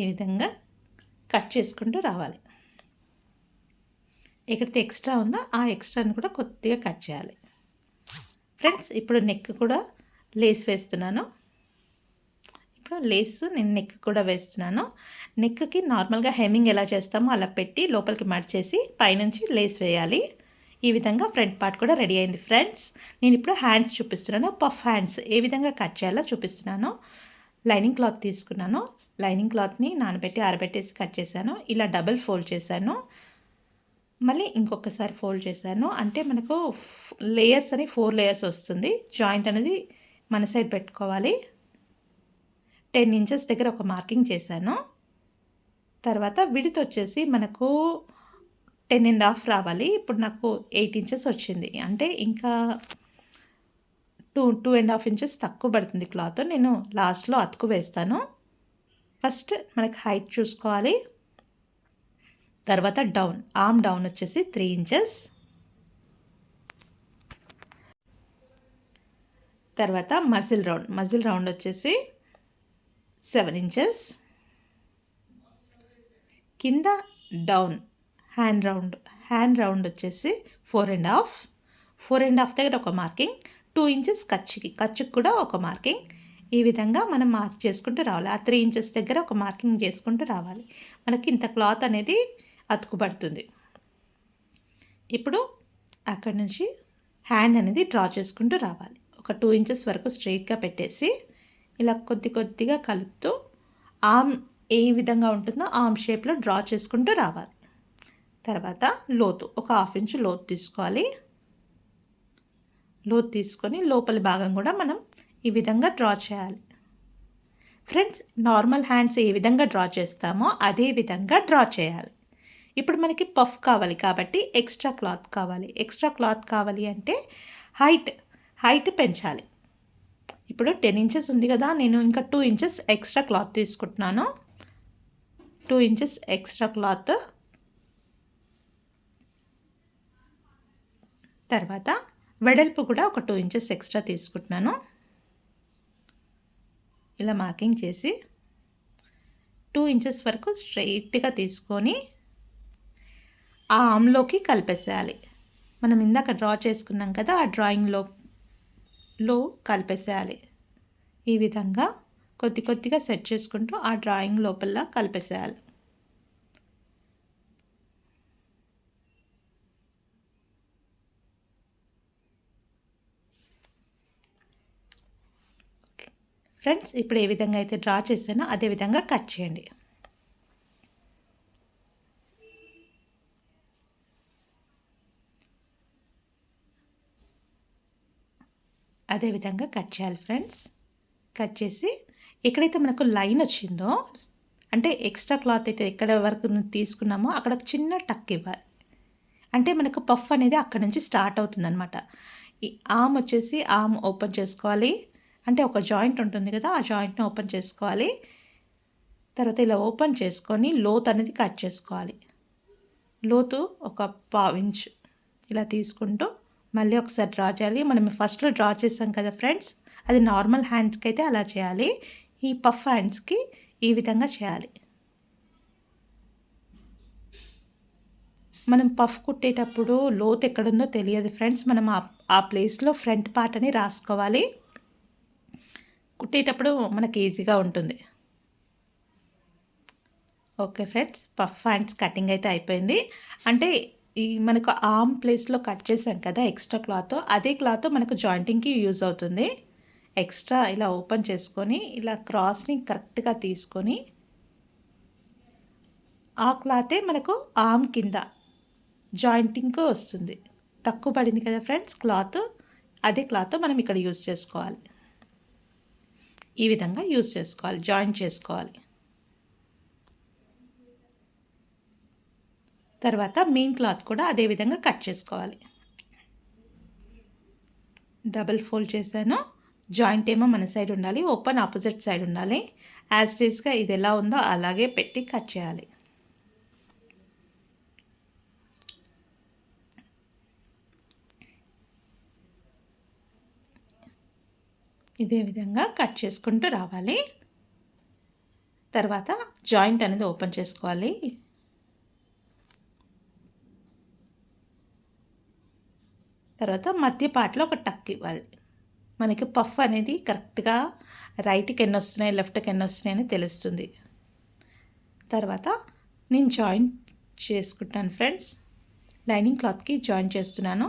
ఈ విధంగా కట్ చేసుకుంటూ రావాలి. ఎక్కడైతే ఎక్స్ట్రా ఉందో ఆ ఎక్స్ట్రాని కూడా కొద్దిగా కట్ చేయాలి. ఫ్రెండ్స్ ఇప్పుడు నెక్ కూడా లేస్ వేస్తున్నాను. ఇప్పుడు లేస్ నేను నెక్ కూడా వేస్తున్నాను. నెక్కి నార్మల్గా హెమ్మింగ్ ఎలా చేస్తామో అలా పెట్టి లోపలికి మడిచేసి పైనుంచి లేస్ వేయాలి. ఈ విధంగా ఫ్రంట్ పార్ట్ కూడా రెడీ అయింది ఫ్రెండ్స్. నేను ఇప్పుడు హ్యాండ్స్ చూపిస్తున్నాను. పఫ్ హ్యాండ్స్ ఏ విధంగా కట్ చేయాలో చూపిస్తున్నాను. లైనింగ్ క్లాత్ తీసుకున్నాను. లైనింగ్ క్లాత్ని నానబెట్టి ఆరబెట్టేసి కట్ చేశాను. ఇలా డబుల్ ఫోల్డ్ చేశాను. మళ్ళీ ఇంకొకసారి ఫోల్డ్ చేశాను. అంటే మనకు లేయర్స్ అని 4 లేయర్స్ వస్తుంది. జాయింట్ అనేది మన సైడ్ పెట్టుకోవాలి. 10 ఇంచెస్ దగ్గర ఒక మార్కింగ్ చేశాను. తర్వాత విడ్త్ వచ్చేసి మనకు 10.5 రావాలి. ఇప్పుడు నాకు 8 ఇంచెస్ వచ్చింది. అంటే ఇంకా 2.5 ఇంచెస్ తక్కువ పడుతుంది క్లాత్. నేను లాస్ట్లో అతుకు వేస్తాను. ఫస్ట్ మనకి హైట్ చూసుకోవాలి. తర్వాత డౌన్ ఆర్మ్ డౌన్ వచ్చేసి 3 ఇంచెస్. తర్వాత మజిల్ రౌండ్ వచ్చేసి 7 ఇంచెస్. కింద డౌన్ హ్యాండ్ రౌండ్ వచ్చేసి 4.5 దగ్గర ఒక మార్కింగ్, 2 ఇంచెస్ ఖర్చుకి కూడా ఒక మార్కింగ్. ఈ విధంగా మనం మార్క్ చేసుకుంటూ రావాలి. ఆ 3 ఇంచెస్ దగ్గర ఒక మార్కింగ్ చేసుకుంటూ రావాలి. మనకి ఇంత క్లాత్ అనేది అతుకుపడుతుంది. ఇప్పుడు అక్కడి నుంచి హ్యాండ్ అనేది డ్రా చేసుకుంటూ రావాలి. ఒక 2 ఇంచెస్ వరకు స్ట్రైట్గా పెట్టేసి ఇలా కొద్దిగా కలుపుతూ ఆర్మ్ ఏ విధంగా ఉంటుందో ఆర్మ్ షేప్లో డ్రా చేసుకుంటూ రావాలి. తర్వాత లోతు ఒక 1/2 ఇంచు లోతు తీసుకోవాలి. లోతు తీసుకొని లోపలి భాగం కూడా మనం ఈ విధంగా డ్రా చేయాలి. ఫ్రెండ్స్ నార్మల్ హ్యాండ్స్ ఏ విధంగా డ్రా చేస్తామో అదే విధంగా డ్రా చేయాలి. ఇప్పుడు మనకి పఫ్ కావాలి కాబట్టి ఎక్స్ట్రా క్లాత్ కావాలి అంటే హైట్ పెంచాలి. ఇప్పుడు 10 ఇంచెస్ ఉంది కదా, నేను ఇంకా 2 ఇంచెస్ ఎక్స్ట్రా క్లాత్ తీసుకుంటున్నాను. 2 ఇంచెస్ ఎక్స్ట్రా క్లాత్. తర్వాత వెడల్పు కూడా ఒక 2 ఇంచెస్ ఎక్స్ట్రా తీసుకుంటున్నాను. ఇలా మార్కింగ్ చేసి 2 ఇంచెస్ వరకు స్ట్రైట్గా తీసుకొని ఆ ఆమ్లోకి కలిపేసేయాలి. మనం ఇందాక డ్రా చేసుకున్నాం కదా, ఆ డ్రాయింగ్లో కలిపేసేయాలి. ఈ విధంగా కొద్దిగా సెట్ చేసుకుంటూ ఆ డ్రాయింగ్ లోపల కలిపేసేయాలి. ఫ్రెండ్స్ ఇప్పుడు ఏ విధంగా అయితే డ్రా చేశానో అదే విధంగా కట్ చేయండి. అదే విధంగా కట్ చేయాలి ఫ్రెండ్స్. కట్ చేసి ఎక్కడైతే మనకు లైన్ వచ్చిందో, అంటే ఎక్స్ట్రా క్లాత్ అయితే ఎక్కడ వరకు తీసుకున్నామో అక్కడ చిన్న టక్ ఇవ్వాలి. అంటే మనకు పఫ్ అనేది అక్కడ నుంచి స్టార్ట్ అవుతుందనమాట. ఈ ఆర్మ్ వచ్చేసి ఆర్మ్ ఓపెన్ చేసుకోవాలి. అంటే ఒక జాయింట్ ఉంటుంది కదా, ఆ జాయింట్ని ఓపెన్ చేసుకోవాలి. తర్వాత ఇలా ఓపెన్ చేసుకొని లోతు అనేది కట్ చేసుకోవాలి. లోతు ఒక పావు ఇంచు ఇలా తీసుకుంటూ మళ్ళీ ఒకసారి డ్రా చేయాలి. మనం ఫస్ట్లో డ్రా చేసాం కదా ఫ్రెండ్స్, అది నార్మల్ హ్యాండ్స్కి అయితే అలా చేయాలి. ఈ పఫ్ హ్యాండ్స్కి ఈ విధంగా చేయాలి. మనం పఫ్ కుట్టేటప్పుడు లోతు ఎక్కడుందో తెలియదు ఫ్రెండ్స్. మనం ఆ ప్లేస్లో ఫ్రంట్ పార్ట్ అని రాసుకోవాలి. కుట్టేటప్పుడు మనకి ఈజీగా ఉంటుంది. Okay friends, puff hands cutting అయితే అయిపోయింది. అంటే ఈ మనకు ఆర్మ్ ప్లేస్లో కట్ చేసాం కదా ఎక్స్ట్రా క్లాత్, అదే క్లాత్ మనకు జాయింటింగ్కి యూజ్ అవుతుంది. ఎక్స్ట్రా ఇలా ఓపెన్ చేసుకొని ఇలా క్రాస్ని కరెక్ట్గా తీసుకొని ఆ క్లాతే మనకు ఆర్మ్ కింద జాయింటింగ్కి వస్తుంది. తక్కువ పడింది కదా ఫ్రెండ్స్ క్లాత్, అదే క్లాత్ మనం ఇక్కడ యూజ్ చేసుకోవాలి. ఈ విధంగా యూజ్ చేసుకోవాలి, జాయింట్ చేసుకోవాలి. తర్వాత మెయిన్ క్లాత్ కూడా అదే విధంగా కట్ చేసుకోవాలి. డబుల్ ఫోల్డ్ చేశాను. జాయింట్ ఏమో మన సైడ్ ఉండాలి, ఓపెన్ ఆపోజిట్ సైడ్ ఉండాలి. యాజ్ టీస్గా ఇది ఎలా ఉందో అలాగే పెట్టి కట్ చేయాలి. ఇదే విధంగా కట్ చేసుకుంటూ రావాలి. తర్వాత జాయింట్ అనేది ఓపెన్ చేసుకోవాలి. తర్వాత మధ్య పార్ట్లో ఒక టక్ ఇవ్వాలి. మనకి పఫ్ అనేది కరెక్ట్గా రైట్కి ఎన్ని వస్తున్నాయి, లెఫ్ట్కి ఎన్ని వస్తున్నాయి అని తెలుస్తుంది. తర్వాత నేను జాయింట్ చేసుకుంటాను ఫ్రెండ్స్. లైనింగ్ క్లాత్కి జాయింట్ చేస్తున్నాను.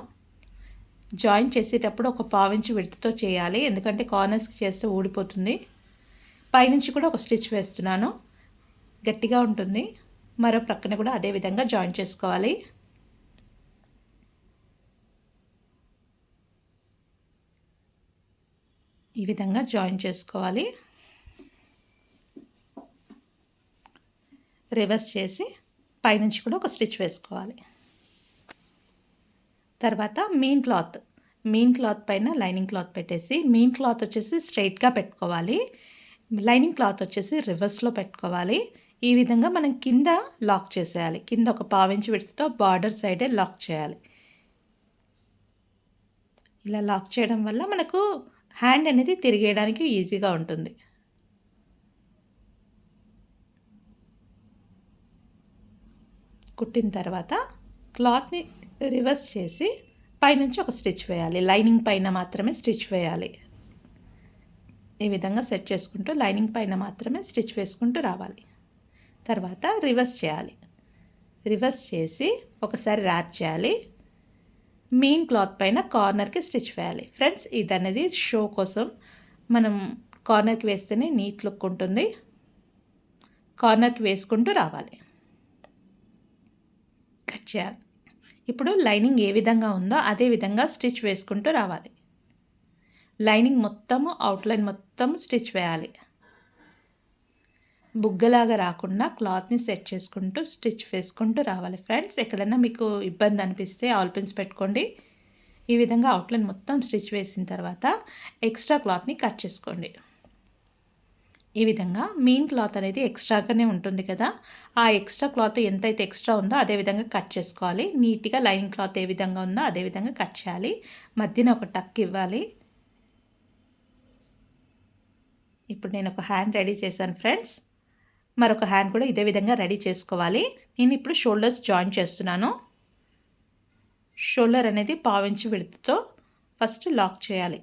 జాయింట్ చేసేటప్పుడు ఒక పావించి విడతతో చేయాలి, ఎందుకంటే కార్నర్స్కి చేస్తే ఊడిపోతుంది. పైనుంచి కూడా ఒక స్టిచ్ వేస్తున్నాను, గట్టిగా ఉంటుంది. మరో ప్రక్కన కూడా అదే విధంగా జాయింట్ చేసుకోవాలి. ఈ విధంగా జాయిన్ చేసుకోవాలి. రివర్స్ చేసి పైనుంచి కూడా ఒక స్టిచ్ వేసుకోవాలి. తర్వాత మెయిన్ క్లాత్ పైన లైనింగ్ క్లాత్ పెట్టేసి, మెయిన్ క్లాత్ వచ్చేసి స్ట్రైట్గా పెట్టుకోవాలి, లైనింగ్ క్లాత్ వచ్చేసి రివర్స్లో పెట్టుకోవాలి. ఈ విధంగా మనం కింద లాక్ చేసేయాలి. కింద ఒక పావించి విడతతో బార్డర్ సైడే లాక్ చేయాలి. ఇలా లాక్ చేయడం వల్ల మనకు హ్యాండ్ అనేది తిరిగేయడానికి ఈజీగా ఉంటుంది. కుట్టిన తర్వాత క్లాత్ని రివర్స్ చేసి పైనుంచి ఒక స్టిచ్ వేయాలి. లైనింగ్ పైన మాత్రమే స్టిచ్ వేయాలి. ఈ విధంగా సెట్ చేసుకుంటూ లైనింగ్ పైన మాత్రమే స్టిచ్ వేసుకుంటూ రావాలి. తర్వాత రివర్స్ చేయాలి. రివర్స్ చేసి ఒకసారి ర్యాప్ చేయాలి. మెయిన్ క్లాత్ పైన కార్నర్కి స్టిచ్ వేయాలి. ఫ్రెండ్స్, ఇది అనేది షో కోసం మనం కార్నర్కి వేస్తేనే నీట్ లుక్ ఉంటుంది. కార్నర్కి వేసుకుంటూ రావాలి, కట్ చేయాలి. ఇప్పుడు లైనింగ్ ఏ విధంగా ఉందో అదే విధంగా స్టిచ్ వేసుకుంటూ రావాలి. లైనింగ్ మొత్తము అవుట్లైన్ మొత్తం స్టిచ్ వేయాలి. బుగ్గలాగా రాకుండా క్లాత్ని సెట్ చేసుకుంటూ స్టిచ్ వేసుకుంటూ రావాలి. ఫ్రెండ్స్, ఎక్కడైనా మీకు ఇబ్బంది అనిపిస్తే ఆల్ పిన్స్ పెట్టుకోండి. ఈ విధంగా అవుట్లైన్ మొత్తం స్టిచ్ వేసిన తర్వాత ఎక్స్ట్రా క్లాత్ని కట్ చేసుకోండి. ఈ విధంగా మెయిన్ క్లాత్ అనేది ఎక్స్ట్రాగానే ఉంటుంది కదా, ఆ ఎక్స్ట్రా క్లాత్ ఎంతైతే ఎక్స్ట్రా ఉందో అదే విధంగా కట్ చేసుకోవాలి. నీట్గా లైనింగ్ క్లాత్ ఏ విధంగా ఉందో అదే విధంగా కట్ చేయాలి. మధ్యన ఒక టక్ ఇవ్వాలి. ఇప్పుడు నేను ఒక హ్యాండ్ రెడీ చేశాను ఫ్రెండ్స్. మరొక హ్యాండ్ కూడా ఇదే విధంగా రెడీ చేసుకోవాలి. నేను ఇప్పుడు షోల్డర్స్ జాయిన్ చేస్తున్నాను. షోల్డర్ అనేది పావించి విడతతో ఫస్ట్ లాక్ చేయాలి.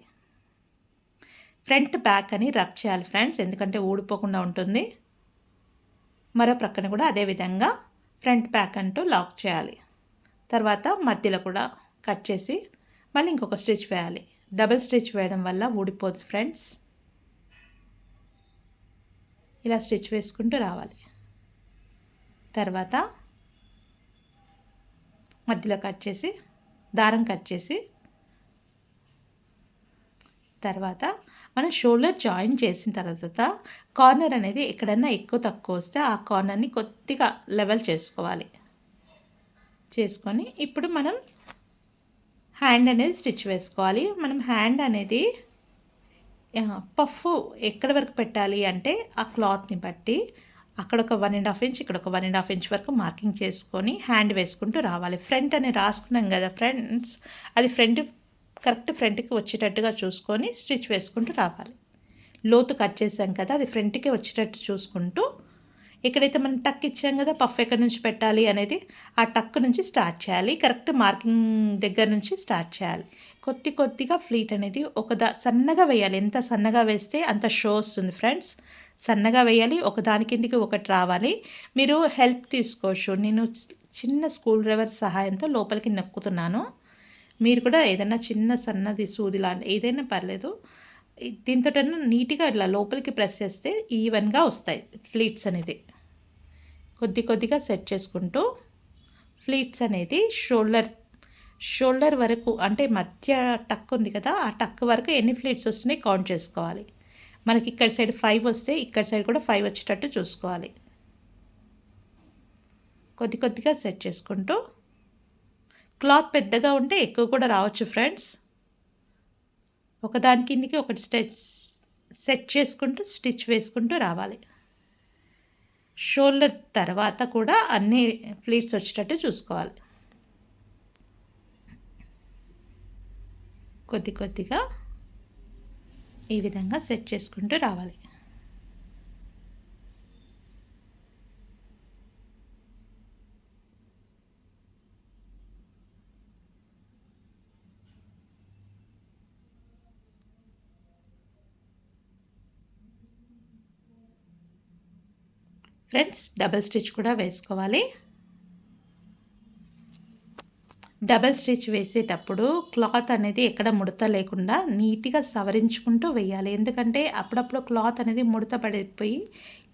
ఫ్రంట్ బ్యాక్ అని రబ్ చేయాలి ఫ్రెండ్స్, ఎందుకంటే ఊడిపోకుండా ఉంటుంది. మరో ప్రక్కన కూడా అదే విధంగా ఫ్రంట్ బ్యాక్ అంటూ లాక్ చేయాలి. తర్వాత మధ్యలో కూడా కట్ చేసి మళ్ళీ ఇంకొక స్టిచ్ వేయాలి. డబుల్ స్టిచ్ వేయడం వల్ల ఊడిపోదు ఫ్రెండ్స్. ఇలా స్టిచ్ వేసుకుంటూ రావాలి. తర్వాత మధ్యలో కట్ చేసి దారం కట్ చేసి తర్వాత మనం షోల్డర్ జాయిన్ చేసిన తర్వాత కార్నర్ అనేది ఎక్కడన్నా ఎక్కువ తక్కువ వస్తే ఆ కార్నర్ని కొద్దిగా లెవెల్ చేసుకోవాలి. చేసుకొని ఇప్పుడు మనం హ్యాండ్ అనేది స్టిచ్ వేసుకోవాలి. మనం హ్యాండ్ అనేది పఫ్ ఎక్కడి వరకు పెట్టాలి అంటే ఆ క్లాత్ని బట్టి అక్కడ ఒక 1.5 ఇంచ్ ఇక్కడ ఒక 1.5 ఇంచ్ వరకు మార్కింగ్ చేసుకొని హ్యాండ్ వేసుకుంటూ రావాలి. ఫ్రంట్ అని రాసుకున్నాం కదా ఫ్రెండ్స్, అది కరెక్ట్ ఫ్రంట్కి వచ్చేటట్టుగా చూసుకొని స్టిచ్ వేసుకుంటూ రావాలి. లోతు కట్ చేసాం కదా, అది ఫ్రంట్కి వచ్చేటట్టు చూసుకుంటూ ఎక్కడైతే మనం టక్ ఇచ్చాం కదా, పఫ్ ఎక్కడి నుంచి పెట్టాలి అనేది ఆ టక్ నుంచి స్టార్ట్ చేయాలి. కరెక్ట్ మార్కింగ్ దగ్గర నుంచి స్టార్ట్ చేయాలి. కొద్దిగా ఫ్లీట్ అనేది సన్నగా వేయాలి. ఎంత సన్నగా వేస్తే అంత షో వస్తుంది ఫ్రెండ్స్. సన్నగా వేయాలి, ఒకదాని కిందికి ఒకటి రావాలి. మీరు హెల్ప్ తీసుకోవచ్చు. నేను చిన్న స్క్రూ డ్రైవర్ సహాయంతో లోపలికి నొక్కుతున్నాను. మీరు కూడా ఏదైనా చిన్న సన్నది సూది లాంటి ఏదైనా పర్లేదు, దీంతో నీట్గా ఇట్లా లోపలికి ప్రెస్ చేస్తే ఈవెన్గా వస్తాయి ఫ్లీట్స్ అనేది. కొద్దిగా సెట్ చేసుకుంటూ ఫ్లీట్స్ అనేది షోల్డర్ వరకు, అంటే మధ్య టక్ ఉంది కదా, ఆ టక్ వరకు ఎన్ని ఫ్లీట్స్ వస్తున్నాయి కౌంట్ చేసుకోవాలి. మనకి ఇక్కడ సైడ్ 5 వస్తే ఇక్కడ సైడ్ కూడా 5 వచ్చేటట్టు చూసుకోవాలి. కొద్దిగా సెట్ చేసుకుంటూ, క్లాత్ పెద్దగా ఉంటే ఎక్కువ కూడా రావచ్చు ఫ్రెండ్స్. ఒకదాని కిందికి ఒకటి సెట్ చేసుకుంటూ స్టిచ్ వేసుకుంటూ రావాలి. షోల్డర్ తర్వాత కూడా అన్ని ఫ్లీట్స్ వచ్చేటట్టు చూసుకోవాలి. కొద్దిగా ఈ విధంగా సెట్ చేసుకుంటూ రావాలి. ఫ్రెండ్స్, డబల్ స్టిచ్ కూడా వేసుకోవాలి. డబల్ స్టిచ్ వేసేటప్పుడు క్లాత్ అనేది ఎక్కడ ముడత లేకుండా నీట్గా సవరించుకుంటూ వేయాలి. ఎందుకంటే అప్పుడప్పుడు క్లాత్ అనేది ముడత పడిపోయి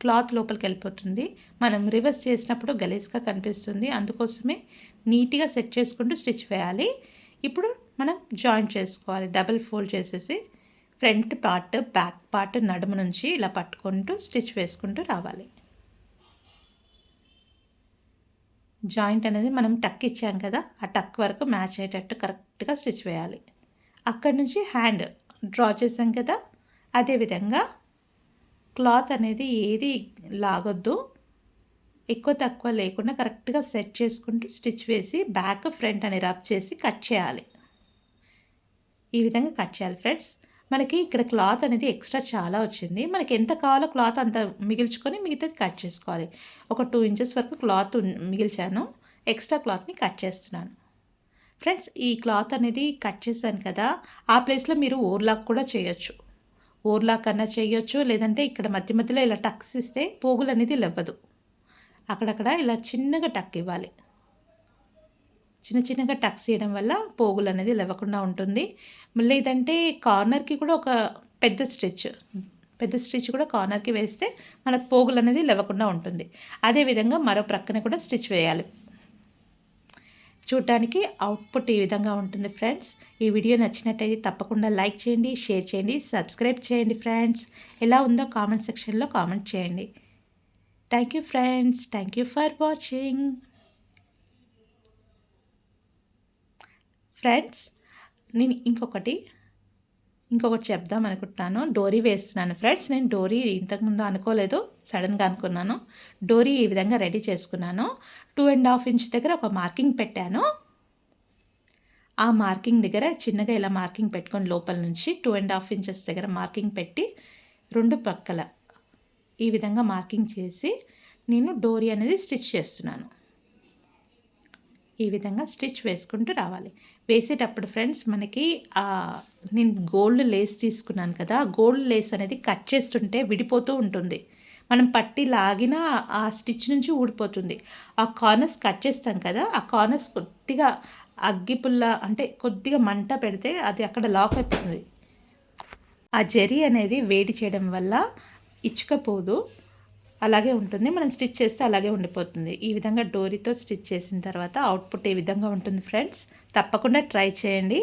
క్లాత్ లోపలికి వెళ్ళిపోతుంది. మనం రివర్స్ చేసినప్పుడు గలీజ్గా కనిపిస్తుంది. అందుకోసమే నీట్గా సెట్ చేసుకుంటూ స్టిచ్ వేయాలి. ఇప్పుడు మనం జాయిన్ చేసుకోవాలి. డబల్ ఫోల్డ్ చేసేసి ఫ్రంట్ పార్ట్ బ్యాక్ పార్ట్ నడుము నుంచి ఇలా పట్టుకుంటూ స్టిచ్ వేసుకుంటూ రావాలి. జాయింట్ అనేది మనం టక్ ఇచ్చాం కదా, ఆ టక్ వరకు మ్యాచ్ అయ్యేటట్టు కరెక్ట్గా స్టిచ్ వేయాలి. అక్కడి నుంచి హ్యాండ్ డ్రా చేసాం కదా, అదేవిధంగా క్లాత్ అనేది ఏది లాగొద్దు, ఎక్కువ తక్కువ లేకుండా కరెక్ట్గా సెట్ చేసుకుంటూ స్టిచ్ వేసి బ్యాక్ ఫ్రంట్ అని రబ్ చేసి కట్ చేయాలి. ఈ విధంగా కట్ చేయాలి ఫ్రెండ్స్. మనకి ఇక్కడ క్లాత్ అనేది ఎక్స్ట్రా చాలా వచ్చింది. మనకి ఎంత కావాలో క్లాత్ అంత మిగిల్చుకొని మిగతాది కట్ చేసుకోవాలి. ఒక 2 ఇంచెస్ వరకు క్లాత్ మిగిల్చాను. ఎక్స్ట్రా క్లాత్ని కట్ చేస్తున్నాను. ఫ్రెండ్స్, ఈ క్లాత్ అనేది కట్ చేశాను కదా, ఆ ప్లేస్లో మీరు ఓవర్లాక్ కూడా చేయొచ్చు. ఓవర్లాక్ అన్నా చేయొచ్చు, లేదంటే ఇక్కడ మధ్యలో ఇలా టక్స్ ఇస్తే పోగులు అనేది లేవ్వదు. అక్కడక్కడ ఇలా చిన్నగా టక్ ఇవ్వాలి. చిన్నగా టక్స్ చేయడం వల్ల పోగులు అనేది లేవకుండా ఉంటుంది. లేదంటే కార్నర్కి కూడా ఒక పెద్ద స్టిచ్ కూడా కార్నర్కి వేస్తే మనకు పోగులు అనేది లేవకుండా ఉంటుంది. అదేవిధంగా మరో ప్రక్కన కూడా స్టిచ్ వేయాలి. చూడటానికి అవుట్పుట్ ఈ విధంగా ఉంటుంది ఫ్రెండ్స్. ఈ వీడియో నచ్చినట్టయితే తప్పకుండా లైక్ చేయండి, షేర్ చేయండి, సబ్స్క్రైబ్ చేయండి ఫ్రెండ్స్. ఎలా ఉందో కామెంట్ సెక్షన్లో కామెంట్ చేయండి. Thank you friends. Thank you for watching. Friends, నేను ఇంకొకటి చెప్దాం అనుకుంటున్నాను. డోరీ వేస్తున్నాను ఫ్రెండ్స్. నేను డోరీ ఇంతకుముందు అనుకోలేదు, సడన్గా అనుకున్నాను. డోరీ ఈ విధంగా రెడీ చేసుకున్నాను. 2.5 ఇంచ్ దగ్గర ఒక మార్కింగ్ పెట్టాను. ఆ మార్కింగ్ దగ్గర చిన్నగా ఇలా మార్కింగ్ పెట్టుకొని లోపల నుంచి 2.5 ఇంచెస్ దగ్గర మార్కింగ్ పెట్టి 2 పక్కల ఈ విధంగా మార్కింగ్ చేసి నేను డోరీ అనేది స్టిచ్ చేస్తున్నాను. ఈ విధంగా స్టిచ్ వేసుకుంటూ రావాలి. వేసేటప్పుడు ఫ్రెండ్స్, మనకి నేను గోల్డ్ లేస్ తీసుకున్నాను కదా, గోల్డ్ లేస్ అనేది కట్ చేస్తుంటే విడిపోతూ ఉంటుంది. మనం పట్టి లాగిన ఆ స్టిచ్ నుంచి ఊడిపోతుంది. ఆ కార్నర్స్ కట్ చేస్తాం కదా, ఆ కార్నర్స్ కొద్దిగా అగ్గిపుల్ల అంటే కొద్దిగా మంట పెడితే అది అక్కడ లాక్ అయిపోతుంది. ఆ జరీ అనేది వేడి చేయడం వల్ల ఇచ్చుకపోదు. అలాగే ఉంటుంది. మనం స్టిచ్ చేస్తే అలాగే ఉండిపోతుంది. ఈ విధంగా డోరీతో స్టిచ్ చేసిన తర్వాత అవుట్పుట్ ఈ విధంగా ఉంటుంది ఫ్రెండ్స్. తప్పకుండా ట్రై చేయండి.